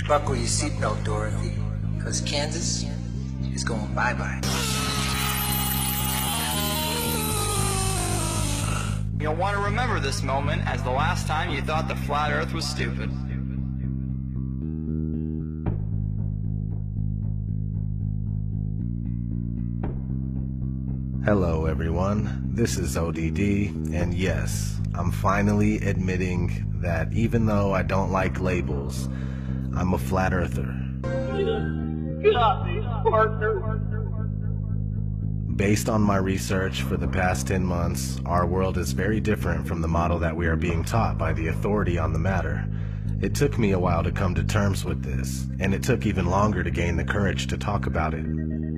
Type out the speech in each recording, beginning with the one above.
Buckle your seatbelt, Dorothy, because Kansas is going bye-bye. You'll want to remember this moment as the last time you thought the flat earth was stupid. Hello everyone, this is ODD, and yes, I'm finally admitting that even though I don't like labels, I'm a flat earther. Based on my research for the past 10 months, our world is very different from the model that we are being taught by the authority on the matter. It took me a while to come to terms with this, and it took even longer to gain the courage to talk about it.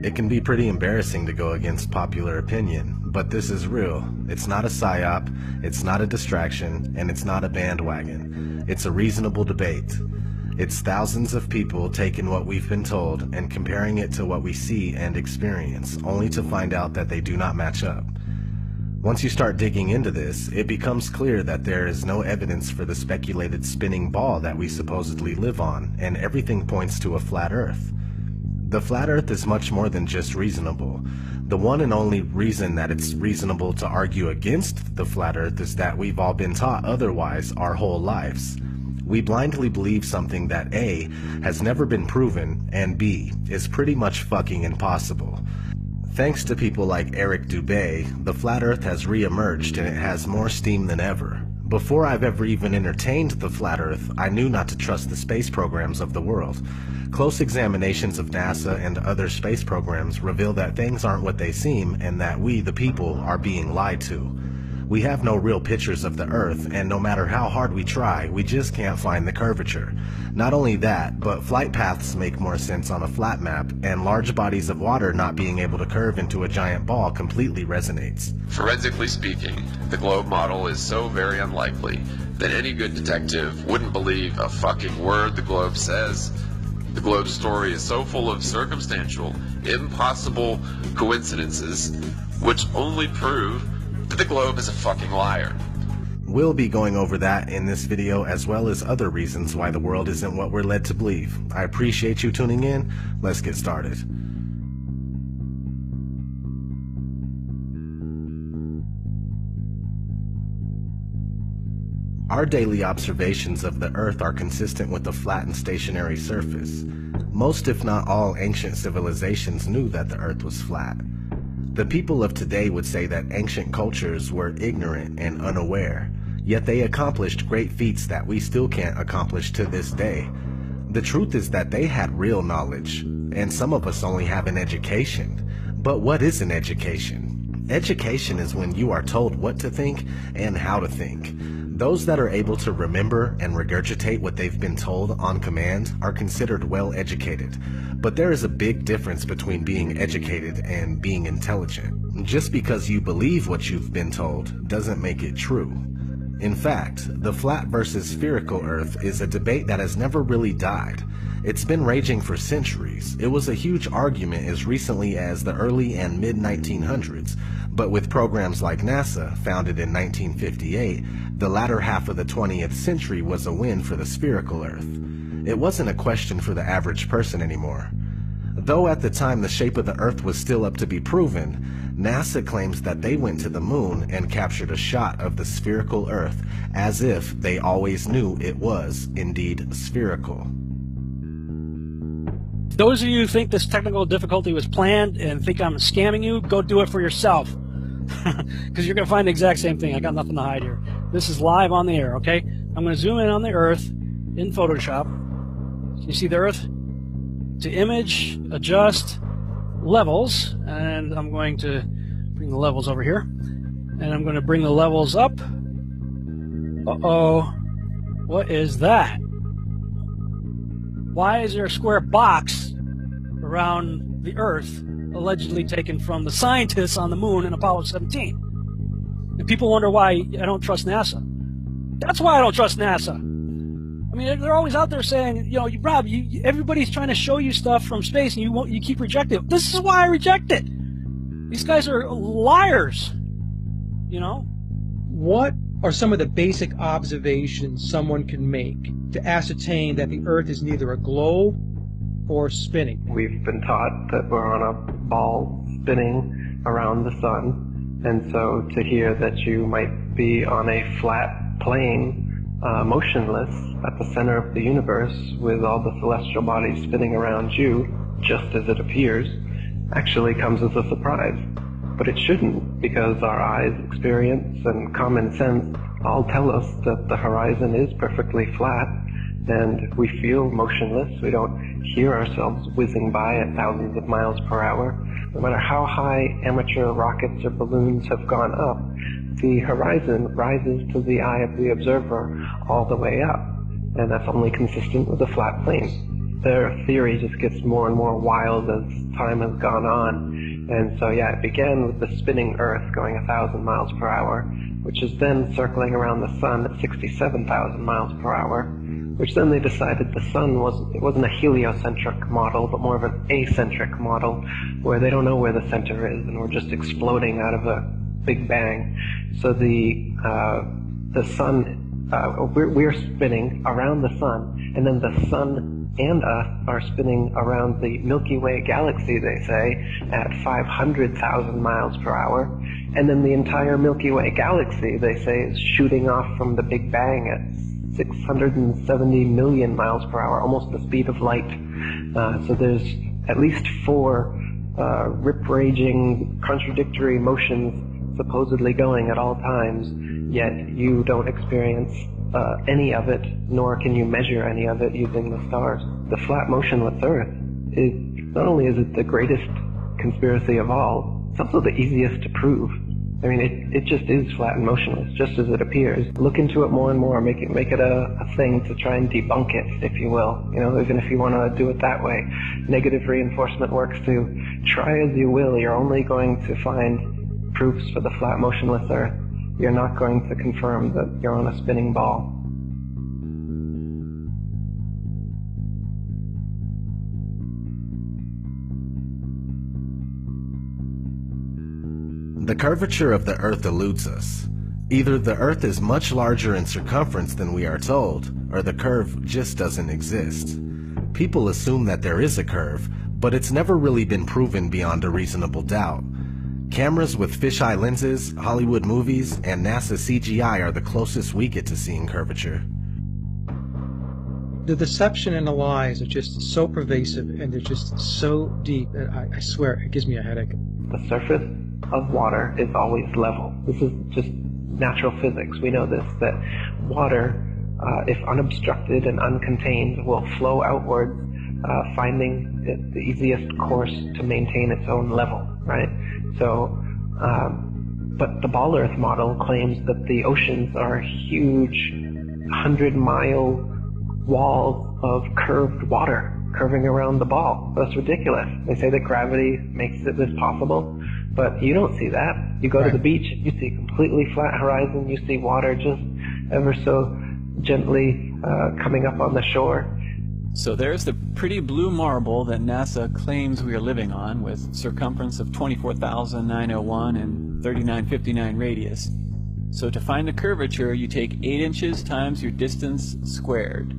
It can be pretty embarrassing to go against popular opinion, but this is real. It's not a psyop, it's not a distraction, and it's not a bandwagon. It's a reasonable debate. It's thousands of people taking what we've been told and comparing it to what we see and experience, only to find out that they do not match up. Once you start digging into this, it becomes clear that there is no evidence for the speculated spinning ball that we supposedly live on, and everything points to a flat earth. The flat earth is much more than just reasonable. The one and only reason that it's reasonable to argue against the flat earth is that we've all been taught otherwise our whole lives. We blindly believe something that A, has never been proven, and B, is pretty much fucking impossible. Thanks to people like Eric Dubay, the flat earth has re-emerged and it has more steam than ever. Before I've ever even entertained the flat earth, I knew not to trust the space programs of the world. Close examinations of NASA and other space programs reveal that things aren't what they seem and that we, the people, are being lied to. We have no real pictures of the Earth, and no matter how hard we try, we just can't find the curvature. Not only that, but flight paths make more sense on a flat map, and large bodies of water not being able to curve into a giant ball completely resonates. Forensically speaking, the globe model is so very unlikely that any good detective wouldn't believe a fucking word the globe says. The globe's story is so full of circumstantial, impossible coincidences, which only prove that the globe is a fucking liar. We'll be going over that in this video, as well as other reasons why the world isn't what we're led to believe. I appreciate you tuning in. Let's get started. Our daily observations of the Earth are consistent with a flat and stationary surface. Most, if not all, ancient civilizations knew that the Earth was flat. The people of today would say that ancient cultures were ignorant and unaware, yet they accomplished great feats that we still can't accomplish to this day. The truth is that they had real knowledge, and some of us only have an education. But what is an education? Education is when you are told what to think and how to think. Those that are able to remember and regurgitate what they've been told on command are considered well educated. But there is a big difference between being educated and being intelligent. Just because you believe what you've been told doesn't make it true. In fact, the flat versus spherical Earth is a debate that has never really died. It's been raging for centuries. It was a huge argument as recently as the early and mid-1900s, but with programs like NASA, founded in 1958, the latter half of the 20th century was a win for the spherical Earth. It wasn't a question for the average person anymore. Though at the time the shape of the Earth was still up to be proven, NASA claims that they went to the moon and captured a shot of the spherical Earth as if they always knew it was indeed spherical. Those of you who think this technical difficulty was planned and think I'm scamming you, go do it for yourself. Because you're going to find the exact same thing. I got nothing to hide here. This is live on the air, okay? I'm going to zoom in on the Earth in Photoshop. You see the Earth? To image, adjust, levels, and I'm going to bring the levels over here. And I'm going to bring the levels up. Uh-oh. What is that? Why is there a square box around the Earth allegedly taken from the scientists on the moon in Apollo 17? And people wonder why I don't trust NASA. That's why I don't trust NASA. I mean, they're always out there saying, you know, Rob, everybody's trying to show you stuff from space and you keep rejecting it. This is why I reject it. These guys are liars, you know? What are some of the basic observations someone can make to ascertain that the Earth is neither a globe or spinning? We've been taught that we're on a ball spinning around the sun, and so to hear that you might be on a flat plane, motionless at the center of the universe with all the celestial bodies spinning around you, just as it appears, actually comes as a surprise. But it shouldn't, because our eyes, experience, and common sense all tell us that the horizon is perfectly flat, and we feel motionless. We don't hear ourselves whizzing by at thousands of miles per hour. No matter how high amateur rockets or balloons have gone up, the horizon rises to the eye of the observer all the way up, and that's only consistent with a flat plane. Their theory just gets more and more wild as time has gone on. And so, yeah, it began with the spinning Earth going 1,000 miles per hour, which is then circling around the sun at 67,000 miles per hour, which then they decided the sun wasn't a heliocentric model, but more of an acentric model, where they don't know where the center is, and we're just exploding out of a big bang. So the sun, we're spinning around the sun, and then the sun and us are spinning around the Milky Way galaxy, they say, at 500,000 miles per hour. And then the entire Milky Way galaxy, they say, is shooting off from the Big Bang at 670 million miles per hour, almost the speed of light. So there's at least 4 rip-raging, contradictory motions supposedly going at all times, yet you don't experience any of it, nor can you measure any of it using the stars. The flat motionless Earth is, not only is it the greatest conspiracy of all, it's also the easiest to prove. I mean, it just is flat and motionless, just as it appears. Look into it more and more, make it a thing to try and debunk it, if you will. You know, even if you want to do it that way. Negative reinforcement works too. Try as you will, you're only going to find proofs for the flat motionless Earth. You're not going to confirm that you're on a spinning ball. The curvature of the Earth eludes us. Either the Earth is much larger in circumference than we are told, or the curve just doesn't exist. People assume that there is a curve, but it's never really been proven beyond a reasonable doubt. Cameras with fisheye lenses, Hollywood movies, and NASA CGI are the closest we get to seeing curvature. The deception and the lies are just so pervasive, and they're just so deep that I swear it gives me a headache. The surface of water is always level. This is just natural physics. We know this, that water, if unobstructed and uncontained, will flow outwards, finding the easiest course to maintain its own level, right? So, but the Ball Earth model claims that the oceans are huge 100-mile walls of curved water curving around the ball. That's ridiculous. They say that gravity makes this possible, but you don't see that. You go to the beach, you see a completely flat horizon, you see water just ever so gently coming up on the shore. So there's the pretty blue marble that NASA claims we are living on, with circumference of 24,901 and 3959 radius. So to find the curvature, you take 8 inches times your distance squared.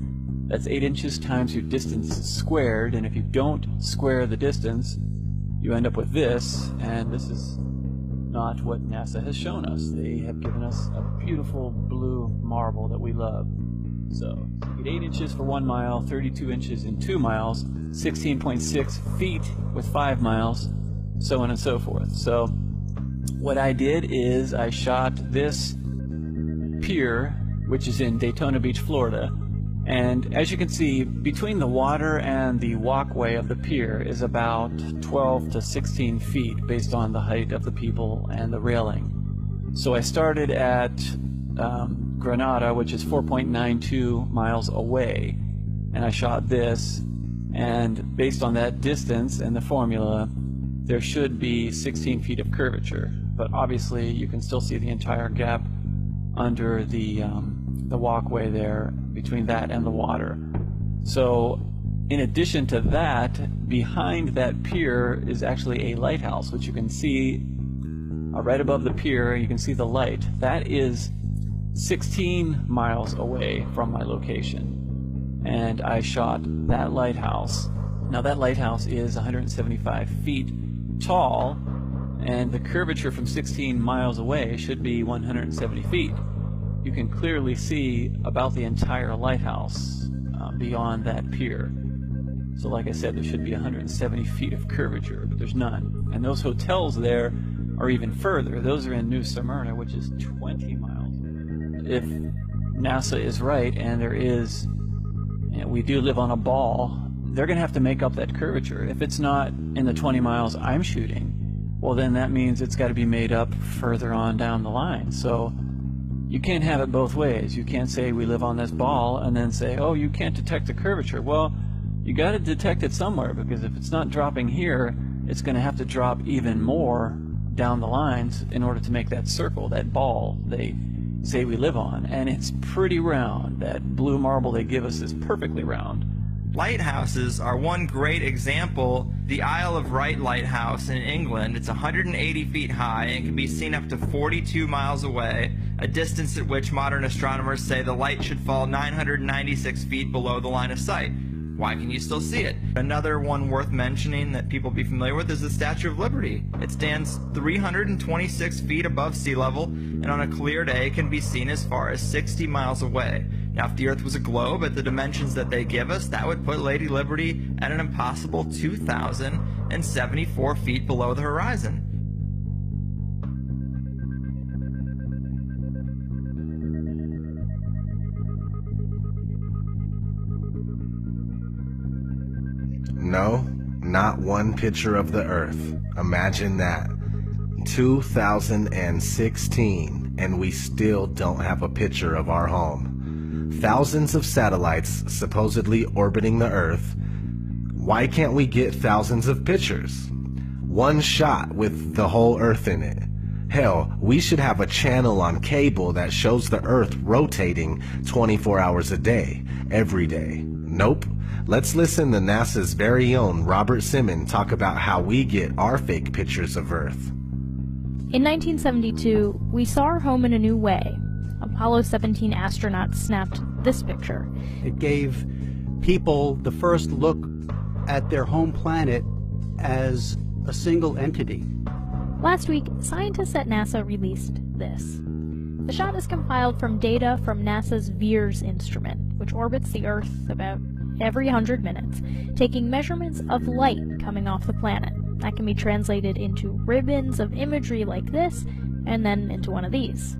That's 8 inches times your distance squared, and if you don't square the distance, you end up with this, and this is not what NASA has shown us. They have given us a beautiful blue marble that we love. So you get 8 inches for 1 mile, 32 inches in 2 miles, 16.6 feet with 5 miles, so on and so forth. So what I did is I shot this pier, which is in Daytona Beach, Florida, and as you can see, between the water and the walkway of the pier is about 12 to 16 feet based on the height of the people and the railing. So I started at Granada, which is 4.92 miles away, and I shot this, and based on that distance and the formula, there should be 16 feet of curvature, but obviously you can still see the entire gap under the walkway there between that and the water. So in addition to that, behind that pier is actually a lighthouse, which you can see right above the pier. You can see the light. That is 16 miles away from my location. And I shot that lighthouse. Now that lighthouse is 175 feet tall, and the curvature from 16 miles away should be 170 feet. You can clearly see about the entire lighthouse beyond that pier. So like I said, there should be 170 feet of curvature, but there's none. And those hotels there are even further. Those are in New Smyrna, which is 20 miles. If NASA is right, and there is, we do live on a ball, they're going to have to make up that curvature. If it's not in the 20 miles I'm shooting, well then that means it's got to be made up further on down the line. So you can't have it both ways. You can't say we live on this ball and then say, oh, you can't detect the curvature. Well, you got to detect it somewhere, because if it's not dropping here, it's going to have to drop even more down the lines in order to make that circle, that ball they say we live on. And it's pretty round. That blue marble they give us is perfectly round. Lighthouses are one great example. The Isle of Wight Lighthouse in England, it's 180 feet high and can be seen up to 42 miles away, a distance at which modern astronomers say the light should fall 996 feet below the line of sight. Why can you still see it? Another one worth mentioning that people be familiar with is the Statue of Liberty. It stands 326 feet above sea level, and on a clear day can be seen as far as 60 miles away. Now, if the Earth was a globe at the dimensions that they give us, that would put Lady Liberty at an impossible 2,074 feet below the horizon. No, not one picture of the Earth. Imagine that. 2016, and we still don't have a picture of our home. Thousands of satellites supposedly orbiting the Earth. Why can't we get thousands of pictures? One shot with the whole Earth in it. Hell, we should have a channel on cable that shows the Earth rotating 24 hours a day, every day. Nope. Let's listen to NASA's very own Robert Simmons talk about how we get our fake pictures of Earth. In 1972, we saw our home in a new way. Apollo 17 astronauts snapped this picture. It gave people the first look at their home planet as a single entity. Last week, scientists at NASA released this. The shot is compiled from data from NASA's VEERS instrument, which orbits the Earth about every 100 minutes, taking measurements of light coming off the planet. That can be translated into ribbons of imagery like this, and then into one of these.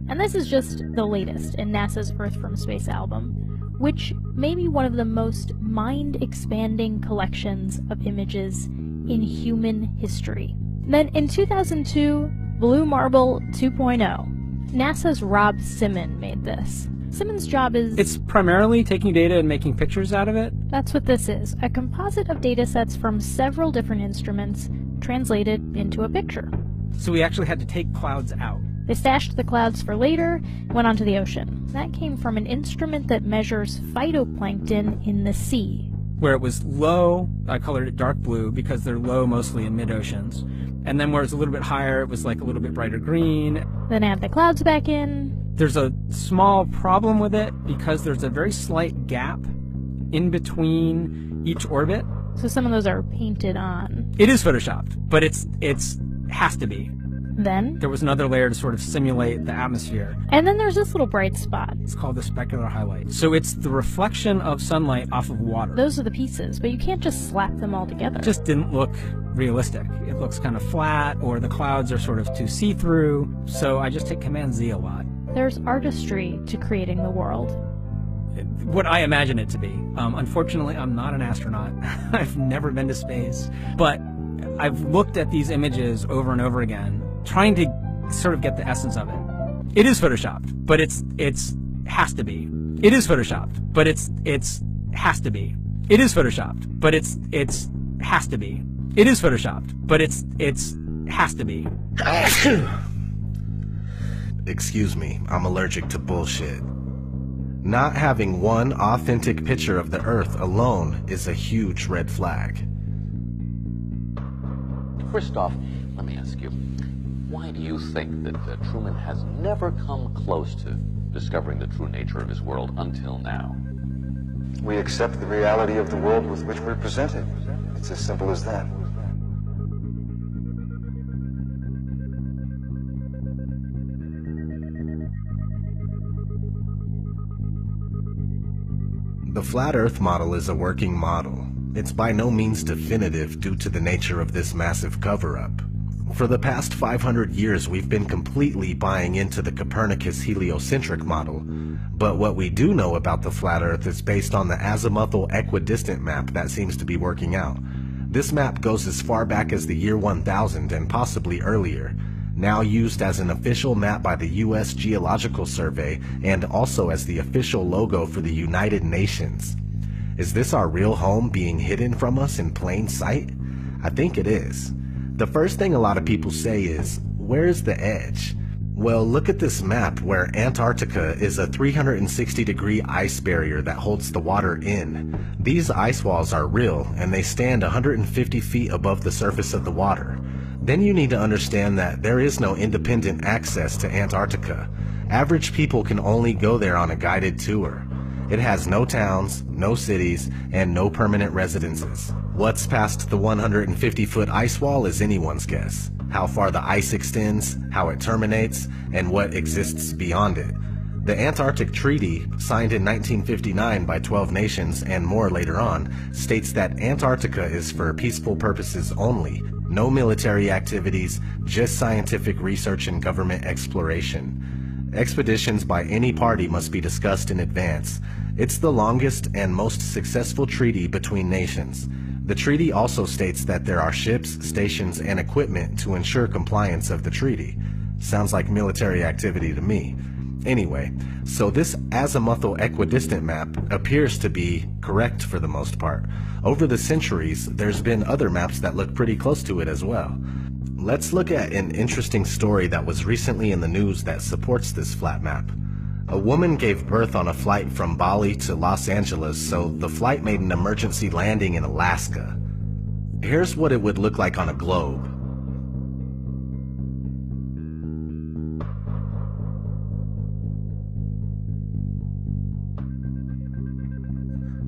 And this is just the latest in NASA's Earth from Space album, which may be one of the most mind-expanding collections of images in human history. Then in 2002, Blue Marble 2.0, NASA's Rob Simmons made this. Simmons' job is... It's primarily taking data and making pictures out of it. That's what this is, a composite of data sets from several different instruments translated into a picture. So we actually had to take clouds out. They stashed the clouds for later, went onto the ocean. That came from an instrument that measures phytoplankton in the sea. Where it was low, I colored it dark blue because they're low mostly in mid-oceans. And then where it's a little bit higher, it was like a little bit brighter green. Then add the clouds back in. There's a small problem with it because there's a very slight gap in between each orbit. So some of those are painted on. It is photoshopped, but it's has to be. Then there was another layer to sort of simulate the atmosphere. And then there's this little bright spot. It's called the specular highlight. So it's the reflection of sunlight off of water. Those are the pieces, but you can't just slap them all together. It just didn't look realistic. It looks kind of flat, or the clouds are sort of too see-through. So I just hit Command Z a lot. There's artistry to creating the world. What I imagine it to be. Unfortunately, I'm not an astronaut. I've never been to space. But I've looked at these images over and over again, trying to sort of get the essence of it. It is photoshopped, but it's has to be. It is photoshopped, but it's has to be. It is photoshopped, but it's has to be. It is photoshopped, but it's has to be. Excuse me, I'm allergic to bullshit. Not having one authentic picture of the Earth alone is a huge red flag. First off, let me ask you, Why do you think that Truman has never come close to discovering the true nature of his world until now? We accept the reality of the world with which we're presented. It's as simple as that. The flat Earth model is a working model. It's by no means definitive due to the nature of this massive cover-up. For the past 500 years, we've been completely buying into the Copernicus heliocentric model, but what we do know about the flat Earth is based on the azimuthal equidistant map that seems to be working out. This map goes as far back as the year 1000 and possibly earlier, now used as an official map by the U.S. Geological Survey and also as the official logo for the United Nations. Is this our real home being hidden from us in plain sight? I think it is. The first thing a lot of people say is, where's the edge? Well, look at this map where Antarctica is a 360-degree ice barrier that holds the water in. These ice walls are real, and they stand 150 feet above the surface of the water. Then you need to understand that there is no independent access to Antarctica. Average people can only go there on a guided tour. It has no towns, no cities, and no permanent residences. What's past the 150-foot ice wall is anyone's guess. How far the ice extends, how it terminates, and what exists beyond it. The Antarctic Treaty, signed in 1959 by 12 nations and more later on, states that Antarctica is for peaceful purposes only. No military activities, just scientific research and government exploration. Expeditions by any party must be discussed in advance. It's the longest and most successful treaty between nations. The treaty also states that there are ships, stations, and equipment to ensure compliance of the treaty. Sounds like military activity to me. Anyway, so this azimuthal equidistant map appears to be correct for the most part. Over the centuries, there's been other maps that look pretty close to it as well. Let's look at an interesting story that was recently in the news that supports this flat map. A woman gave birth on a flight from Bali to Los Angeles, so the flight made an emergency landing in Alaska. Here's what it would look like on a globe.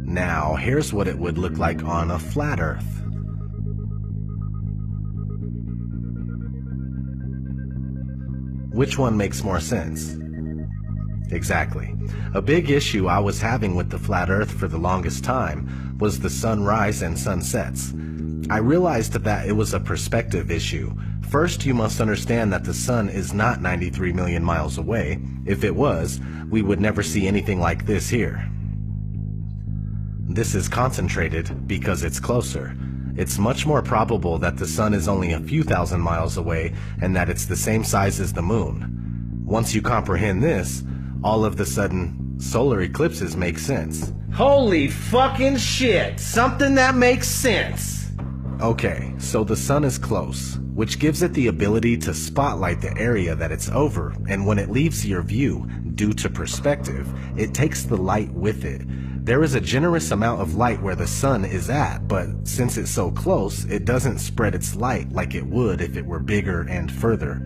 Now, here's what it would look like on a flat Earth. Which one makes more sense? Exactly. A big issue I was having with the flat Earth for the longest time was the sunrise and sunsets. I realized that it was a perspective issue. First, you must understand that the sun is not 93 million miles away. If it was, we would never see anything like this here. This is concentrated because it's closer. It's much more probable that the sun is only a few thousand miles away and that it's the same size as the moon. Once you comprehend this, all of the sudden, solar eclipses make sense. Holy fucking shit! Something that makes sense! Okay, so the sun is close, which gives it the ability to spotlight the area that it's over, and when it leaves your view, due to perspective, it takes the light with it. There is a generous amount of light where the sun is at, but since it's so close, it doesn't spread its light like it would if it were bigger and further.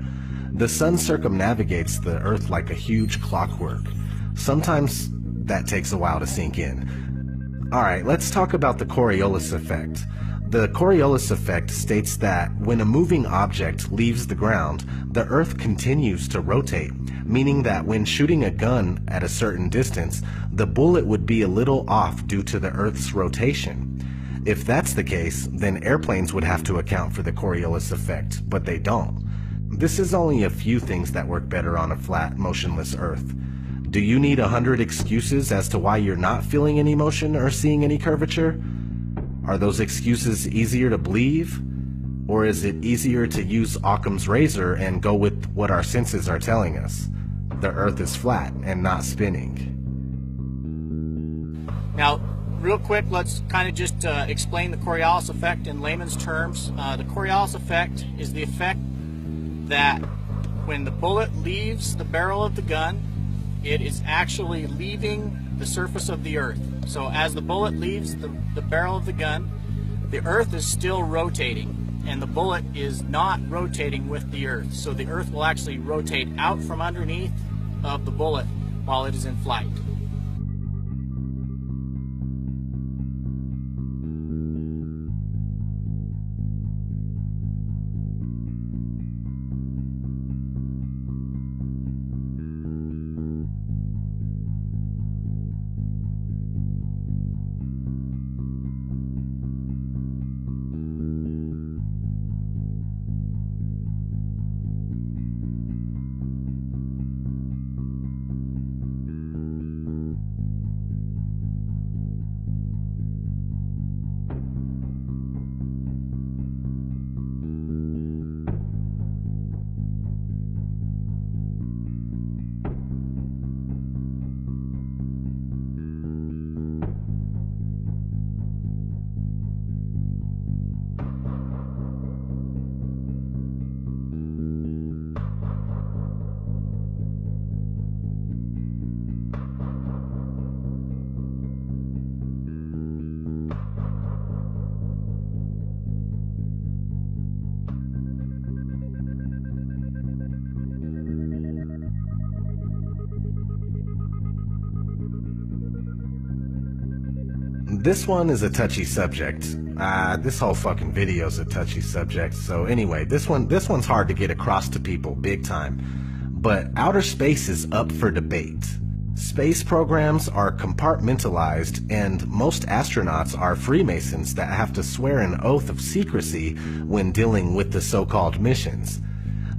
The sun circumnavigates the Earth like a huge clockwork. Sometimes that takes a while to sink in. Alright, let's talk about the Coriolis effect. The Coriolis effect states that when a moving object leaves the ground, the Earth continues to rotate, meaning that when shooting a gun at a certain distance, the bullet would be a little off due to the Earth's rotation. If that's the case, then airplanes would have to account for the Coriolis effect, but they don't. This is only a few things that work better on a flat, motionless Earth. Do you need 100 excuses as to why you're not feeling any motion or seeing any curvature? Are those excuses easier to believe? Or is it easier to use Occam's razor and go with what our senses are telling us? The Earth is flat and not spinning. Now, real quick, let's kind of just explain the Coriolis effect in layman's terms. The Coriolis effect is the effect that when the bullet leaves the barrel of the gun, it is actually leaving the surface of the Earth. So as the bullet leaves the barrel of the gun, the Earth is still rotating. and the bullet is not rotating with the Earth. So the Earth will actually rotate out from underneath of the bullet while it is in flight. This one is a touchy subject. This whole fucking video is a touchy subject. So anyway, this one's hard to get across to people big time. But outer space is up for debate. Space programs are compartmentalized, and most astronauts are Freemasons that have to swear an oath of secrecy when dealing with the so-called missions.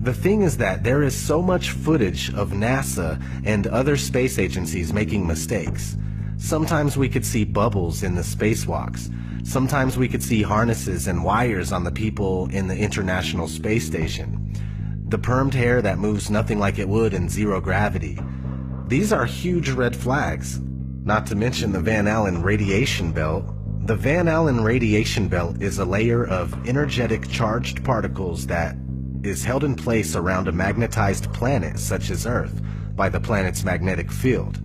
The thing is that there is so much footage of NASA and other space agencies making mistakes. Sometimes we could see bubbles in the spacewalks. Sometimes we could see harnesses and wires on the people in the International Space Station. The permed hair that moves nothing like it would in zero gravity. These are huge red flags. Not to mention the Van Allen radiation belt. The Van Allen radiation belt is a layer of energetic charged particles that is held in place around a magnetized planet such as Earth by the planet's magnetic field.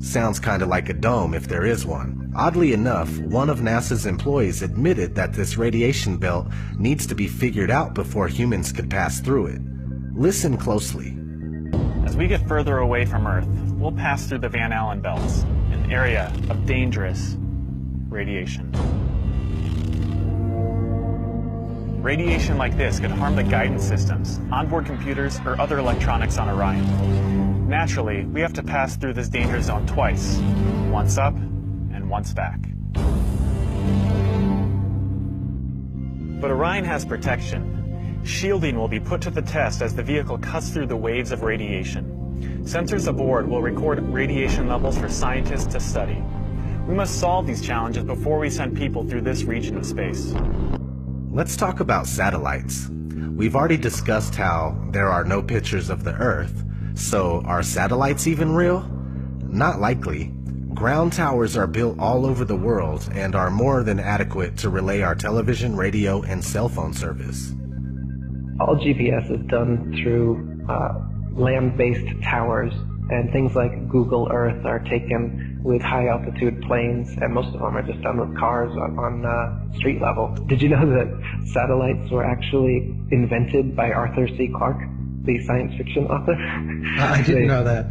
Sounds kinda like a dome if there is one. Oddly enough, one of NASA's employees admitted that this radiation belt needs to be figured out before humans could pass through it. Listen closely. As we get further away from Earth, we'll pass through the Van Allen belts, an area of dangerous radiation. Radiation like this could harm the guidance systems, onboard computers, or other electronics on Orion. Naturally, we have to pass through this danger zone twice, once up and once back. But Orion has protection. Shielding will be put to the test as the vehicle cuts through the waves of radiation. Sensors aboard will record radiation levels for scientists to study. We must solve these challenges before we send people through this region of space. Let's talk about satellites. We've already discussed how there are no pictures of the Earth, so are satellites even real? Not likely. Ground towers are built all over the world and are more than adequate to relay our television, radio, and cell phone service. All GPS is done through land-based towers, and things like Google Earth are taken with high-altitude planes, and most of them are just done with cars on street level. Did you know that satellites were actually invented by Arthur C. Clarke, the science fiction author? I didn't know that.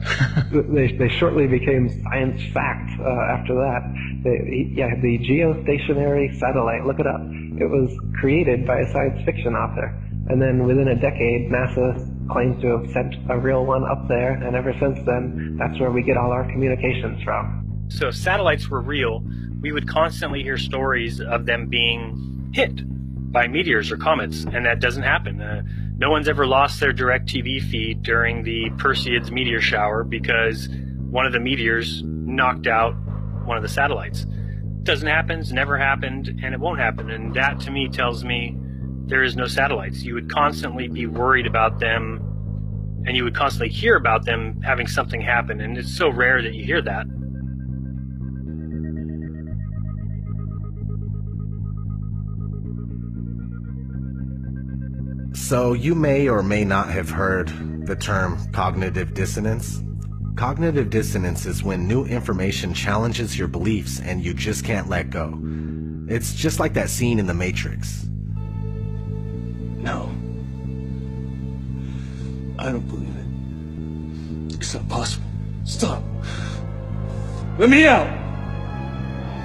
they shortly became science fact after that. The geostationary satellite, look it up. It was created by a science fiction author. And then within a decade, NASA claims to have sent a real one up there, and ever since then, that's where we get all our communications from. So if satellites were real, we would constantly hear stories of them being hit by meteors or comets, and that doesn't happen. No one's ever lost their direct TV feed during the Perseids meteor shower because one of the meteors knocked out one of the satellites. Doesn't happen, it's never happened, and it won't happen. And that to me tells me there is no satellites. You would constantly be worried about them, and you would constantly hear about them having something happen, and it's so rare that you hear that. So you may or may not have heard the term cognitive dissonance. Cognitive dissonance is when new information challenges your beliefs and you just can't let go. It's just like that scene in The Matrix. No. I don't believe it. It's not possible. Stop. Let me out!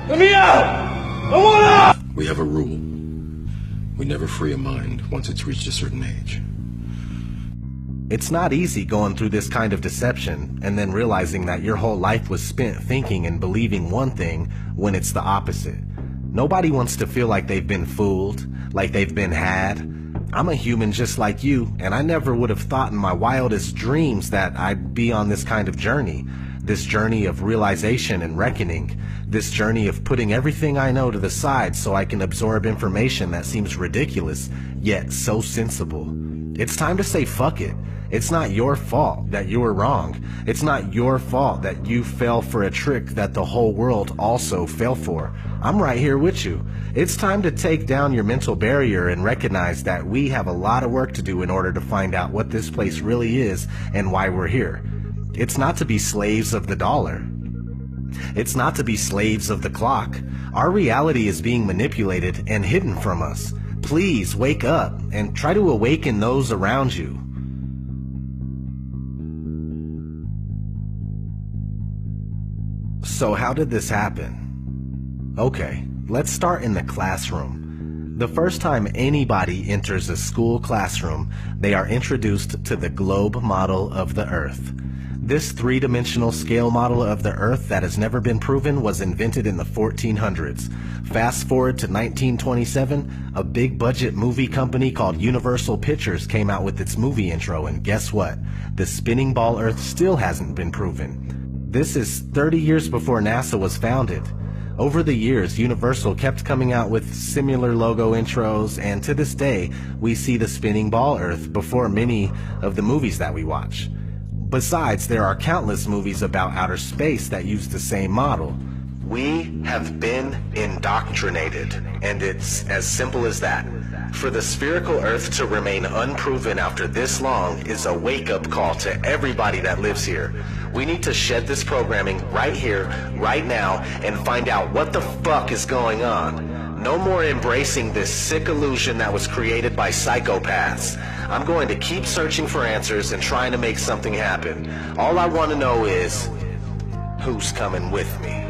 Let me out! I want out! We have a rule. We never free a mind once it's reached a certain age. It's not easy going through this kind of deception and then realizing that your whole life was spent thinking and believing one thing when it's the opposite. Nobody wants to feel like they've been fooled, like they've been had. I'm a human just like you, and I never would have thought in my wildest dreams that I'd be on this kind of journey. This journey of realization and reckoning. This journey of putting everything I know to the side so I can absorb information that seems ridiculous, yet so sensible. It's time to say fuck it. It's not your fault that you were wrong. It's not your fault that you fell for a trick that the whole world also fell for. I'm right here with you. It's time to take down your mental barrier and recognize that we have a lot of work to do in order to find out what this place really is and why we're here. It's not to be slaves of the dollar. It's not to be slaves of the clock. Our reality is being manipulated and hidden from us. Please wake up and try to awaken those around you. So how did this happen? Okay, let's start in the classroom. The first time anybody enters a school classroom, they are introduced to the globe model of the Earth. This three-dimensional scale model of the Earth that has never been proven was invented in the 1400s. Fast forward to 1927, a big-budget movie company called Universal Pictures came out with its movie intro, and guess what? The spinning ball Earth still hasn't been proven. This is 30 years before NASA was founded. Over the years, Universal kept coming out with similar logo intros, and to this day, we see the spinning ball Earth before many of the movies that we watch. Besides, there are countless movies about outer space that use the same model. We have been indoctrinated, and it's as simple as that. For the spherical Earth to remain unproven after this long is a wake-up call to everybody that lives here. We need to shed this programming right here, right now, and find out what the fuck is going on. No more embracing this sick illusion that was created by psychopaths. I'm going to keep searching for answers and trying to make something happen. All I want to know is, who's coming with me?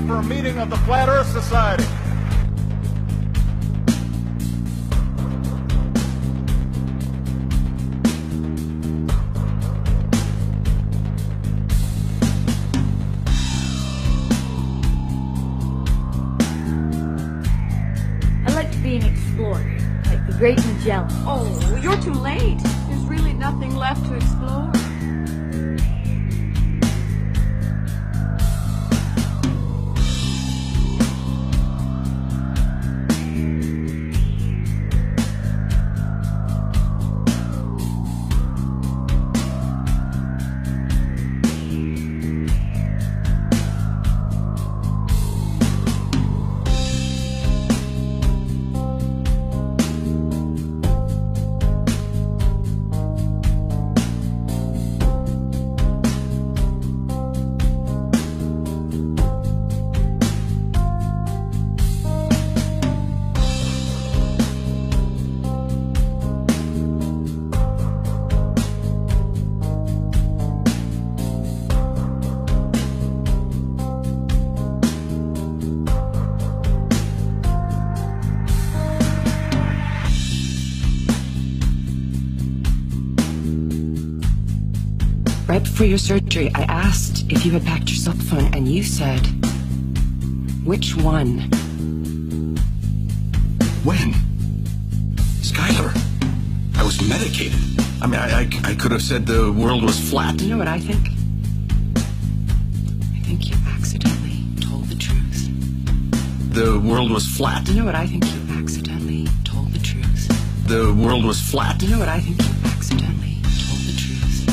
For a meeting of the Flat Earth Society. I like to be an explorer, like the Great Magellan. Oh, you're too late. There's really nothing left to explore. Right before your surgery, I asked if you had packed your cell phone, and you said, which one? When? Skylar, I was medicated. I mean, I could have said the world was flat. You know what I think? I think you accidentally told the truth. The world was flat. You know what I think? You accidentally told the truth. The world was flat. You know what I think? You accidentally told the truth.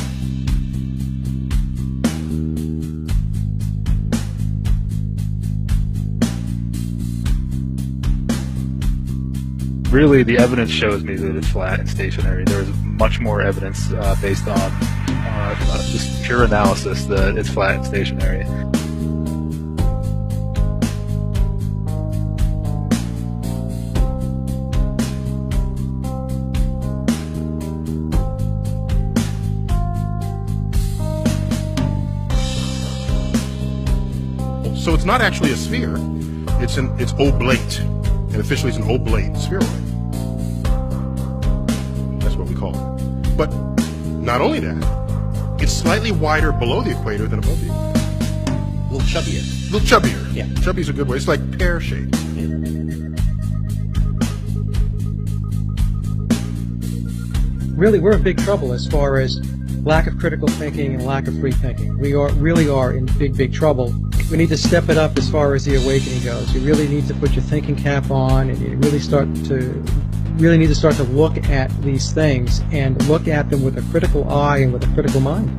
really the evidence shows me that it's flat and stationary. There is much more evidence based on just pure analysis that it's flat and stationary. So it's not actually a sphere. It's oblate, and officially it's an oblate spheroid. That's what we call it. But not only that, it's slightly wider below the equator than above the equator. A little chubbier. A little chubbier. Yeah. Chubby's a good way. It's like pear-shaped. Yeah. Really, we're in big trouble as far as lack of critical thinking and lack of free thinking. We really are in big trouble. We need to step it up as far as the awakening goes. You really need to put your thinking cap on, and you really need to start to look at these things and look at them with a critical eye and with a critical mind.